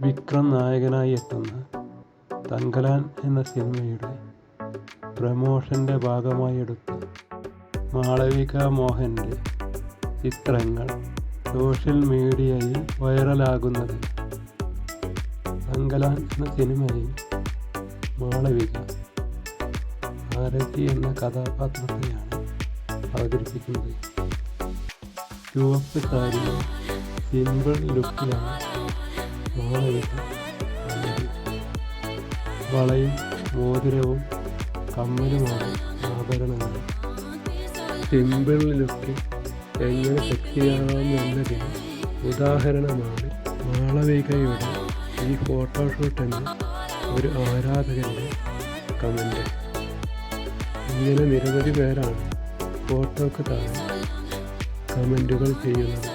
വിക്രം നായകനായി എത്തുന്ന തങ്കലാൻ എന്ന സിനിമയുടെ പ്രമോഷൻ്റെ ഭാഗമായി എടുത്ത മാളവിക മോഹൻ്റെ ചിത്രങ്ങൾ സോഷ്യൽ മീഡിയയിൽ വൈറലാകുന്നത്. തങ്കലാൻ എന്ന സിനിമയിൽ മാളവിക ആരതി എന്ന കഥാപാത്രത്തെയാണ് അവതരിപ്പിക്കുന്നത്. ചുവപ്പ് സാരിയും സിമ്പിൾ ലുക്കിലാണ് മാളവിക. വളയും മോതിരവും കമ്മലുമാണ് ആഭരണങ്ങൾ. സിമ്പിൾ ലുക്കിൽ എങ്ങനെ സെക്സിയാവാം എന്നതിന് ഉദാഹരണമാണ് മാളവികയുടെ ഈ ഫോട്ടോഷൂട്ട് എന്ന ഒരു ആരാധകൻ്റെ കമൻറ്റ്. ഇങ്ങനെ നിരവധി പേരാണ് ഫോട്ടോക്ക് താഴെ കമൻറ്റുകൾ ചെയ്യുന്നത്.